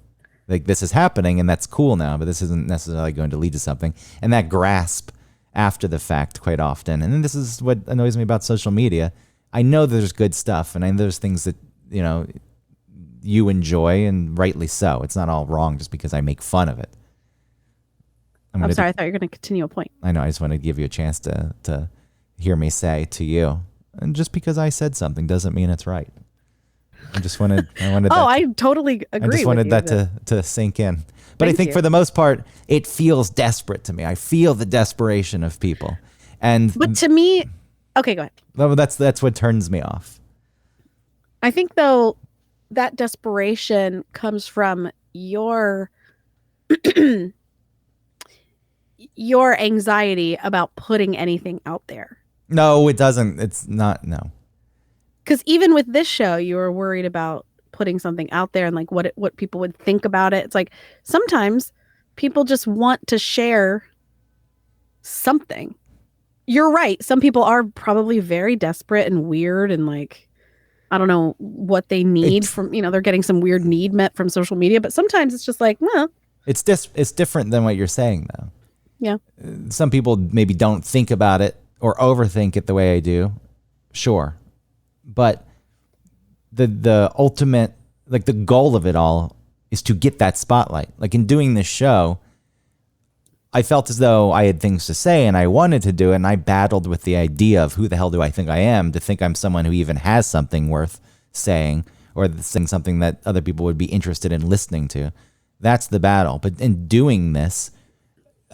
Like, this is happening and that's cool now, but this isn't necessarily going to lead to something. And that grasp after the fact quite often. And then this is what annoys me about social media. I know there's good stuff, and I know there's things that, you enjoy, and rightly so. It's not all wrong just because I make fun of it. I'm sorry, I thought you were going to continue a point. I know, I just want to give you a chance to hear me say to you. And just because I said something doesn't mean it's right. I wanted Oh, I totally agree. I just wanted that to sink in. But I think for the most part, it feels desperate to me. I feel the desperation of people. But to me, okay, go ahead. Well, that's what turns me off. I think though that desperation comes from your your anxiety about putting anything out there. No, it doesn't. It's not. No. Because even with this show, you were worried about putting something out there and like what people would think about it. It's like sometimes people just want to share something. You're right. Some people are probably very desperate and weird and like, I don't know what they need from, they're getting some weird need met from social media. But sometimes it's just like, well. It's different than what you're saying, though. Yeah. Some people maybe don't think about it or overthink it the way I do. Sure. But the ultimate, like the goal of it all is to get that spotlight. Like in doing this show, I felt as though I had things to say and I wanted to do it, and I battled with the idea of who the hell do I think I am to think I'm someone who even has something worth saying or saying something that other people would be interested in listening to. That's the battle. But in doing this,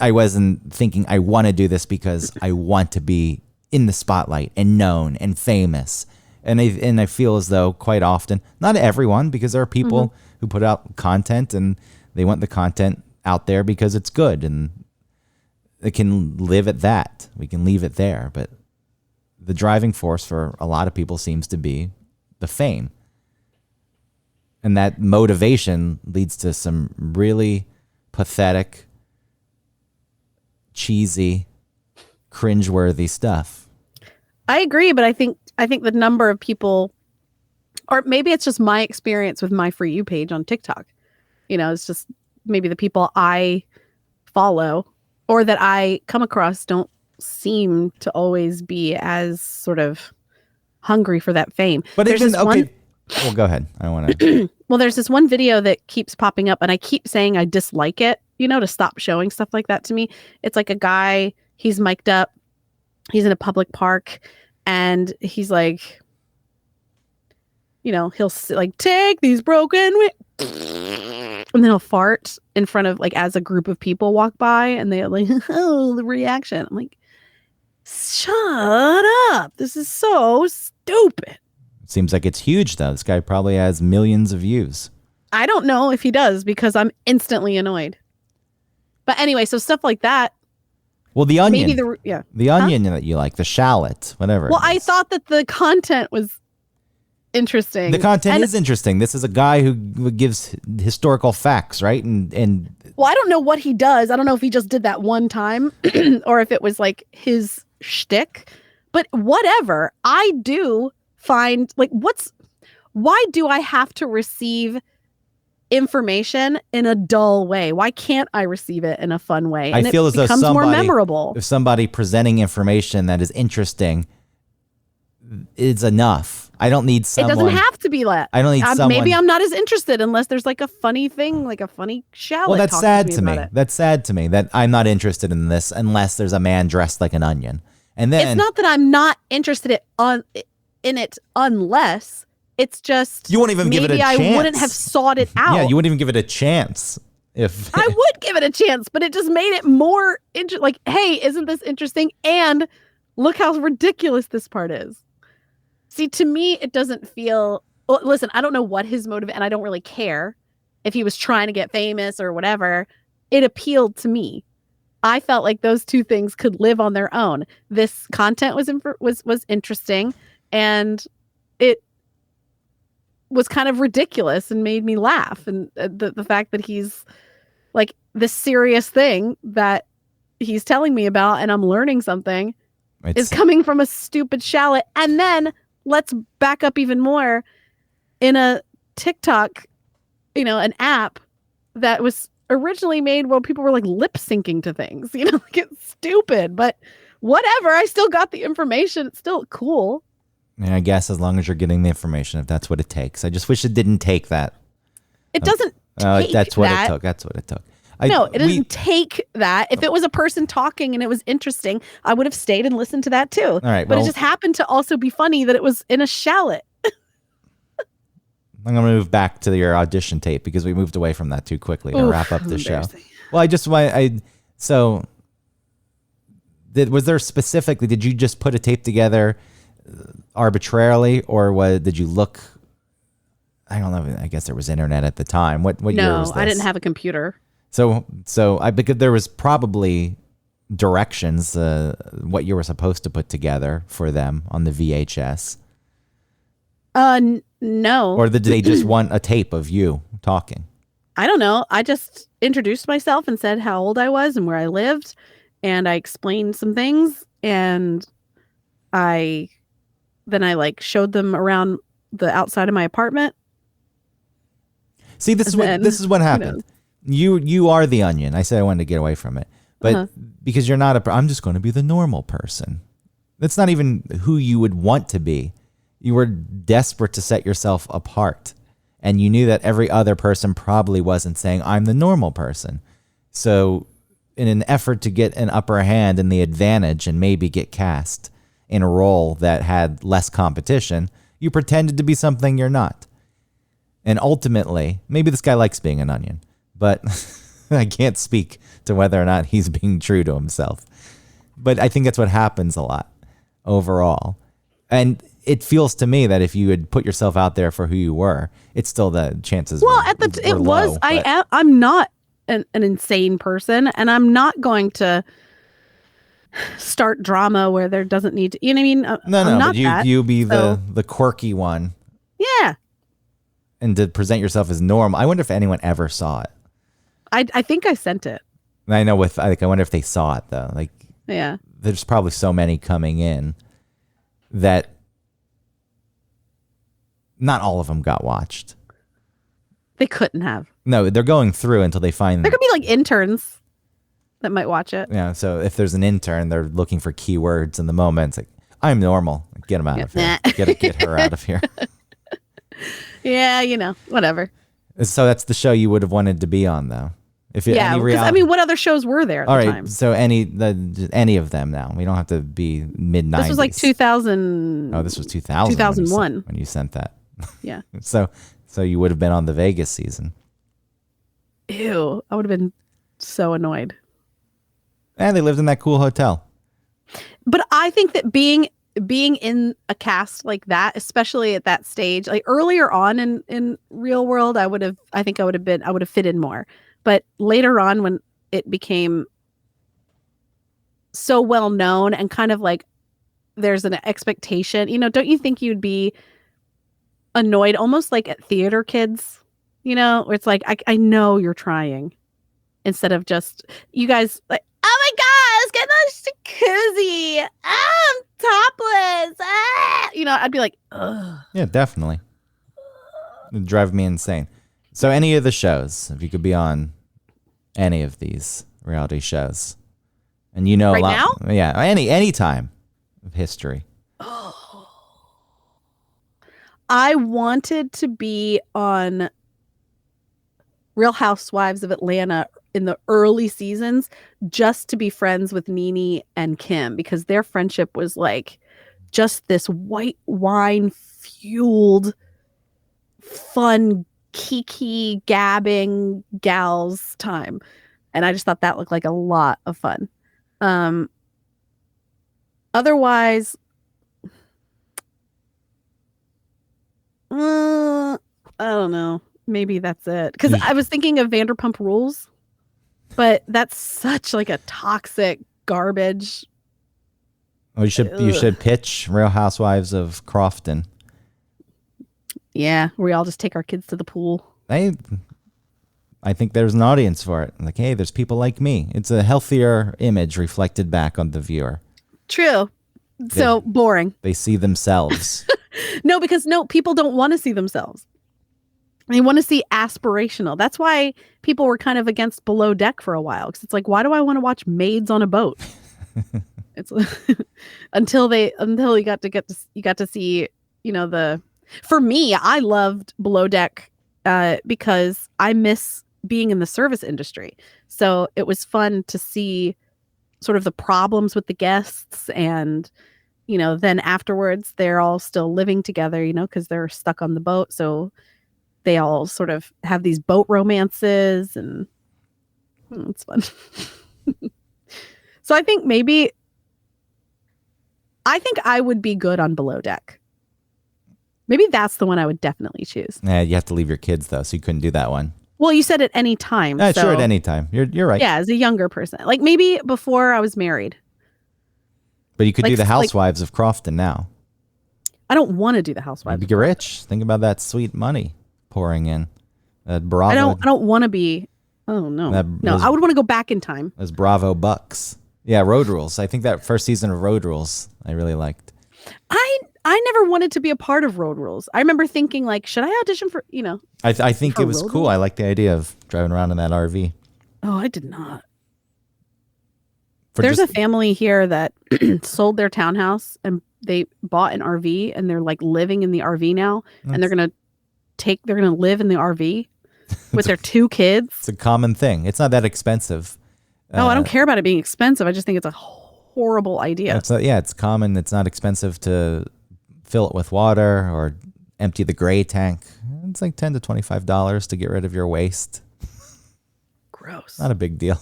I wasn't thinking I want to do this because I want to be in the spotlight and known and famous. And I feel as though quite often, not everyone, because there are people who put out content and they want the content out there because it's good and it can live at that. We can leave it there. But the driving force for a lot of people seems to be the fame. And that motivation leads to some really pathetic, cheesy, cringeworthy stuff. I agree, but I think the number of people, or maybe it's just my experience with my For You page on TikTok. It's just maybe the people I follow or that I come across don't seem to always be as sort of hungry for that fame. But well, go ahead. I want to. Well, there's this one video that keeps popping up, and I keep saying I dislike it. To stop showing stuff like that to me. It's like a guy. He's mic'd up. He's in a public park. And he's like, he'll like take these broken and then he'll fart in front of like as a group of people walk by and they're like, oh, the reaction. I'm like, shut up. This is so stupid. Seems like it's huge though. This guy probably has millions of views. I don't know if he does because I'm instantly annoyed. But anyway, so stuff like that. Well, the onion. Maybe the onion that you like, the shallot, whatever. Well, I thought that the content was interesting. The content is interesting. This is a guy who gives historical facts, right? And well, I don't know what he does. I don't know if he just did that one time or if it was like his shtick. But whatever. I do find like why do I have to receive information in a dull way? Why can't I receive it in a fun way? And I feel as though becomes more memorable. If somebody presenting information that is interesting is enough. I don't need someone. It doesn't have to be that. I don't need someone. Maybe I'm not as interested unless there's like a funny thing, like a funny shallot. Well, that's sad to me. That's sad to me that I'm not interested in this unless there's a man dressed like an onion. And then it's not that I'm not interested in it unless. It's just you won't even give it a chance. I wouldn't have sought it out. Yeah, you wouldn't even give it a chance. If I would give it a chance, but it just made it more interesting. Like, hey, isn't this interesting? And look how ridiculous this part is. See, to me, it doesn't feel. Well, listen, I don't know what his motive, and I don't really care if he was trying to get famous or whatever. It appealed to me. I felt like those two things could live on their own. This content was interesting, and it was kind of ridiculous and made me laugh. And the fact that he's like this serious thing that he's telling me about and I'm learning something is coming from a stupid shallot. And then let's back up even more in a TikTok, an app that was originally made where people were like lip syncing to things, like it's stupid, but whatever. I still got the information. It's still cool. And I guess as long as you're getting the information, if that's what it takes. I just wish it didn't take that. It doesn't take that's what that. it took. That's what it took. No, it doesn't take that. If it was a person talking and it was interesting, I would have stayed and listened to that too. All right, but it just happened to also be funny that it was in a shallot. I'm going to move back to your audition tape because we moved away from that too quickly to wrap up the show. Well, so was there specifically, did you just put a tape together arbitrarily, or did you look, I don't know, I guess there was internet at the time. What year was this? No, I didn't have a computer. So because there was probably directions, what you were supposed to put together for them on the VHS. No. Or did they just want a tape of you talking? I don't know. I just introduced myself and said how old I was and where I lived, and I explained some things, and I like showed them around the outside of my apartment. See, this is what happened. You are the onion. I said I wanted to get away from it, but because you're not I'm just going to be the normal person. That's not even who you would want to be. You were desperate to set yourself apart, and you knew that every other person probably wasn't saying, I'm the normal person. So in an effort to get an upper hand and the advantage and maybe get cast in a role that had less competition, you pretended to be something you're not. And ultimately, maybe this guy likes being an onion, but I can't speak to whether or not he's being true to himself. But I think that's what happens a lot overall. And it feels to me that if you had put yourself out there for who you were, it's still the chances. Well, were low, I'm not an insane person, and I'm not going to start drama where there doesn't need to. You know what I mean? No, but you be the quirky one. Yeah. And to present yourself as normal. I wonder if anyone ever saw it. I think I sent it. I know I wonder if they saw it though. Like, yeah, there's probably so many coming in that not all of them got watched. They couldn't have. No, they're going through until they find. There could be like interns that might watch it. Yeah, so if there's an intern, they're looking for keywords in the moment. It's like, I'm normal. Get him out of here. Get her out of here. Yeah, whatever. So that's the show you would have wanted to be on, though. Because what other shows were there at the time? So any of them now. We don't have to be mid-90s. This was like 2000. Oh, this was 2000. 2001. When you sent that. Yeah. So you would have been on the Vegas season. Ew, I would have been so annoyed. And they lived in that cool hotel. But I think that being in a cast like that, especially at that stage, like earlier on in Real World, I would have fit in more. But later on, when it became so well known and kind of like there's an expectation, don't you think you'd be annoyed almost like at theater kids, where it's like, I know you're trying, instead of just you guys like, oh my God, let's get the jacuzzi. I'm topless. I'd be like, ugh. Yeah, definitely. It'd drive me insane. So any of the shows, if you could be on any of these reality shows, and a right lot, now? Yeah, any time of history. Oh. I wanted to be on Real Housewives of Atlanta in the early seasons, just to be friends with Nene and Kim, because their friendship was like just this white wine fueled, fun, kiki gabbing gals time. And I just thought that looked like a lot of fun. Otherwise, I don't know. Maybe that's it. Because I was thinking of Vanderpump Rules, but that's such like a toxic garbage. Well, you should pitch Real Housewives of Crofton. Yeah, we all just take our kids to the pool. I think there's an audience for it. Like, hey, there's people like me. It's a healthier image reflected back on the viewer. True. So boring. They see themselves. No, people don't want to see themselves. They want to see aspirational. That's why people were kind of against Below Deck for a while. Because it's like, why do I want to watch maids on a boat? It's until you got to see, for me, I loved Below Deck because I miss being in the service industry. So it was fun to see sort of the problems with the guests, and then afterwards they're all still living together, because they're stuck on the boat. So they all sort of have these boat romances, and it's fun. So I think I would be good on Below Deck. Maybe that's the one I would definitely choose. Yeah, you have to leave your kids though, so you couldn't do that one. Well, you said at any time. Yeah, so, sure, at any time. You're right. Yeah, as a younger person, like maybe before I was married. But you could do the Housewives of Crofton now. I don't want to do the Housewives. You'd be rich. Think about that sweet money pouring in. Bravo. I don't want to be. Oh no, I would want to go back in time. Those Bravo bucks. Yeah, Road Rules. I think that first season of Road Rules I really liked. I never wanted to be a part of Road Rules. I remember thinking like, should I audition for, I think it was cool. I like the idea of driving around in that RV. Oh, I did not. There's a family here that sold their townhouse and they bought an RV and they're like living in the RV now. And they're going to live in the RV with their 2 kids. It's a common thing. It's not that expensive. No, I don't care about it being expensive. I just think it's a horrible idea. It's common. It's not expensive to fill it with water or empty the gray tank. It's like $10 to $25 to get rid of your waste. Gross. Not a big deal.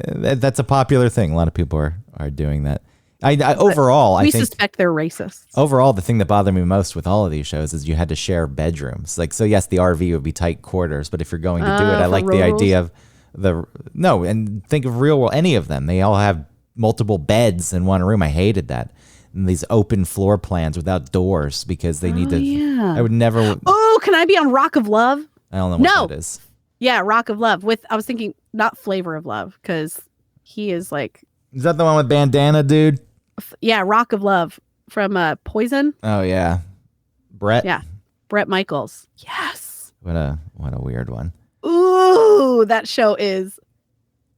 That's a popular thing. A lot of people are doing that. Overall, I think we suspect they're racists. Overall, the thing that bothered me most with all of these shows is you had to share bedrooms. Like, so yes, the RV would be tight quarters, but if you're going to do it, I like the idea of and think of Real World, any of them. They all have multiple beds in one room. I hated that. And these open floor plans without doors because they need to. Yeah. I would never. Oh, can I be on Rock of Love? I don't know what that is. Yeah, Rock of Love. I was thinking not Flavor of Love because he is like. Is that the one with bandana, dude? Yeah, Rock of Love from Poison. Oh yeah, Brett. Yeah, Brett Michaels. Yes. What a weird one. Ooh, that show is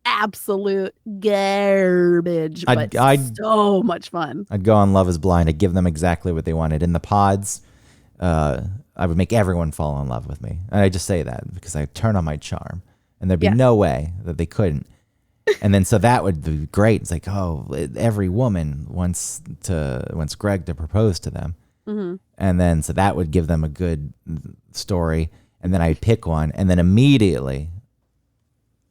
absolute garbage, but so much fun. I'd go on Love is Blind. I'd give them exactly what they wanted. In the pods, I would make everyone fall in love with me. And I just say that because I turn on my charm. And there'd be no way that they couldn't. And then so that would be great. It's like, every woman wants Greg to propose to them. Mm-hmm. And then so that would give them a good story. And then I'd pick one. And then immediately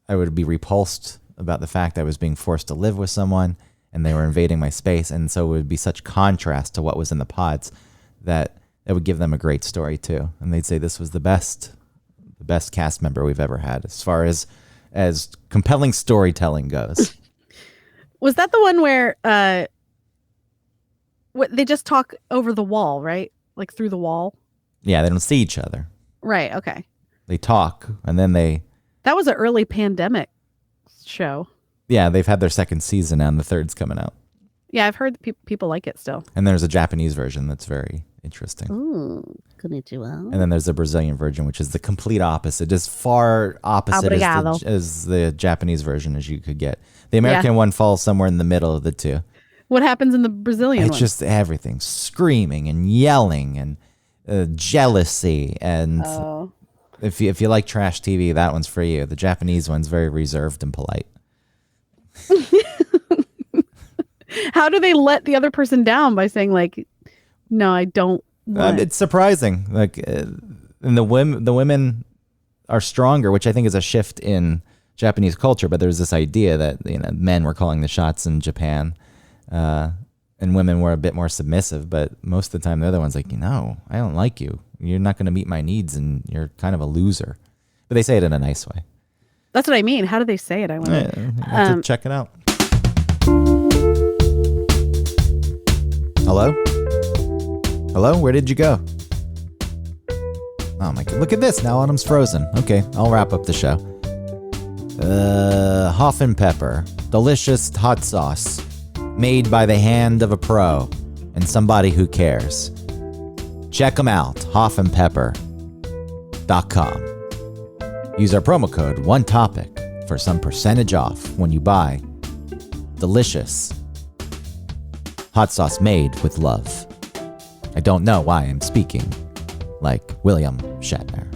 I would be repulsed about the fact I was being forced to live with someone and they were invading my space. And so it would be such contrast to what was in the pods that it would give them a great story too. And they'd say this was the best cast member we've ever had as far as compelling storytelling goes. Was that the one where they just talk over the wall, right? Like through the wall? Yeah, they don't see each other. Right, okay. They talk and then That was an early pandemic show. Yeah, they've had their second season now and the third's coming out. Yeah, I've heard people like it still. And there's a Japanese version that's very interesting. Ooh, konnichiwa. And then there's the Brazilian version, which is the complete opposite, just far opposite as the Japanese version as you could get. The American one falls somewhere in the middle of the two. What happens in the Brazilian one? It's just everything, screaming and yelling and jealousy. And if you like trash TV, that one's for you. The Japanese one's very reserved and polite. How do they let the other person down by saying like, no, I don't want it's surprising. Like, and the women are stronger, which I think is a shift in Japanese culture. But there's this idea that men were calling the shots in Japan, and women were a bit more submissive. But most of the time, they're the ones like, I don't like you. You're not going to meet my needs, and you're kind of a loser. But they say it in a nice way. That's what I mean. How do they say it? I want to check it out. Hello? Where did you go? Oh my God. Look at this. Now Autumn's frozen. Okay, I'll wrap up the show. Hoff and Pepper. Delicious hot sauce. Made by the hand of a pro and somebody who cares. Check them out. hoffandpepper.com. Use our promo code ONETOPIC for some percentage off when you buy delicious hot sauce made with love. I don't know why I'm speaking like William Shatner.